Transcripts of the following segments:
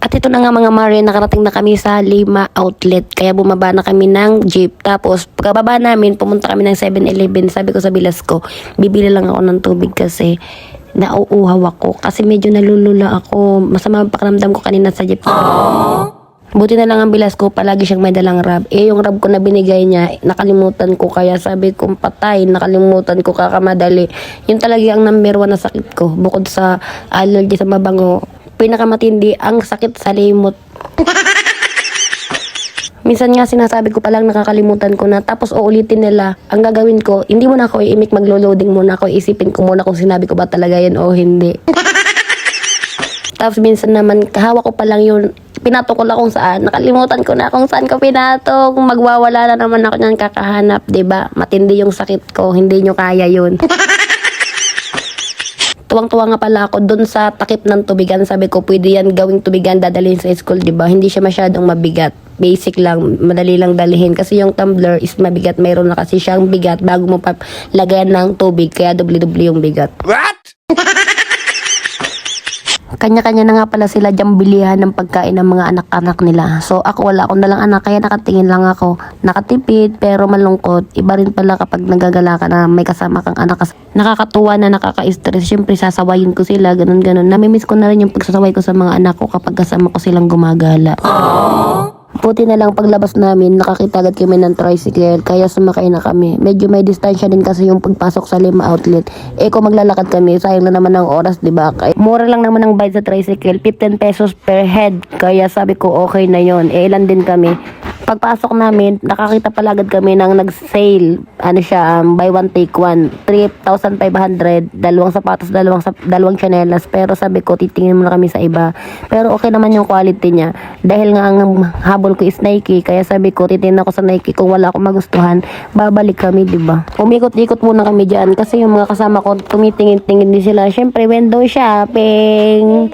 At ito na nga mga Mare, nakarating na kami sa Lima Outlet. Kaya bumaba na kami ng jeep. Tapos pagkababa namin, pumunta kami ng 7-Eleven. Sabi ko sa bilas ko, bibili lang ako ng tubig kasi nauuhaw ako. Kasi medyo nalulula ako. Masama ang pakiramdam ko kanina sa jeep. Buti na lang ang bilas ko, palagi siyang may dalang rab. Yung rab ko na binigay niya, nakalimutan ko. Kaya sabi ko, patay, nakalimutan ko kakamadali. Yun talaga ang number 1 na sakit ko. Bukod sa allergy sa mabango, pinakamatindi ang sakit sa limot. Minsan nga sinasabi ko palang nakakalimutan ko na, tapos uulitin nila. Ang gagawin ko, hindi mo na ako i-imik, maglo-loading muna ako, isipin ko muna kung sinabi ko ba talaga yan o hindi. Tapos minsan naman, kahawa ko palang yun, pinato ko lang kung saan. Nakalimutan ko na kung saan ko pinato. Kung magwawala na naman ako niyan kakahanap, 'di ba? Matindi yung sakit ko, hindi nyo kaya yun. Tuwang-tuwa nga pala ako dun sa takip ng tubigan. Sabi ko, pwede yan gawing tubigan, dadalhin sa school, 'di ba? Hindi siya masyadong mabigat. Basic lang, madali lang dalhin. Kasi yung tumbler is mabigat. Mayroon na kasi siyang bigat bago mo pa lagayan ng tubig. Kaya doble-doble yung bigat. What? Kanya-kanya na nga pala sila diyang bilihan ng pagkain ng mga anak-anak nila. So ako wala akong dalang anak, kaya nakatingin lang ako. Nakatipid pero malungkot. Iba rin pala kapag nagagala ka na may kasama kang anak. Nakakatuwa na nakaka-stress. Siyempre sasawayin ko sila, ganun-ganun. Namimiss ko na rin yung pagsasaway ko sa mga anak ko kapag kasama ko silang gumagala. Buti na lang paglabas namin, nakakita agad kami ng tricycle, kaya sumakay na kami. Medyo may distansya din kasi yung pagpasok sa Lima Outlet. Kung maglalakad kami, sayang na naman ng oras, diba? Kaya, mura lang naman ang bayad sa tricycle, 15 pesos per head. Kaya sabi ko, okay na yon. Ilan din kami. Pagpasok namin, nakakita pala agad kami ng nag-sale. Ano siya, buy one take one. 3,500, dalawang sapatos, dalawang chanelas. Pero sabi ko, titingin muna kami sa iba. Pero okay naman yung quality niya. Dahil nga ang habol ko is Nike, kaya sabi ko, titingin ako sa Nike. Kung wala akong magustuhan, babalik kami, diba? Umikot-ikot muna kami dyan kasi yung mga kasama ko, tumitingin-tingin din sila. Syempre, window shopping.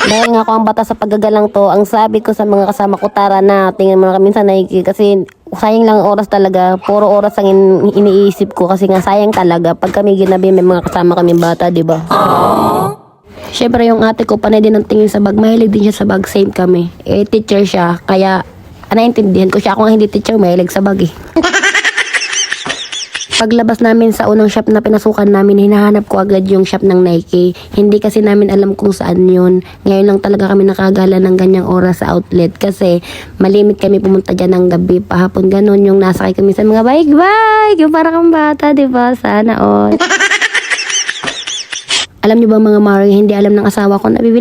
Dahil nga ako ang bata sa paggagalang to, ang sabi ko sa mga kasama ko, tara na, tingin mo na kami sa Nike kasi sayang lang oras talaga, puro oras ang iniisip ko kasi nga sayang talaga pag kami ginabi may mga kasama kami bata, diba? Syempre yung ate ko panay din ang tingin sa bag, mahilig din siya sa bag, same kami. Teacher siya, kaya naintindihan ko siya, ako nga hindi teacher, mahilig sa bag eh. Paglabas namin sa unang shop na pinasukan namin, hinahanap ko agad yung shop ng Nike. Hindi kasi namin alam kung saan yun. Ngayon lang talaga kami nakagala ng ganyang oras sa outlet kasi malimit kami pumunta dyan ng gabi, pahapon ganun yung nasakay kami sa mga bike, yung parang kang bata, diba? Sana all. Alam niyo ba mga Mari, hindi alam ng asawa ko na bibili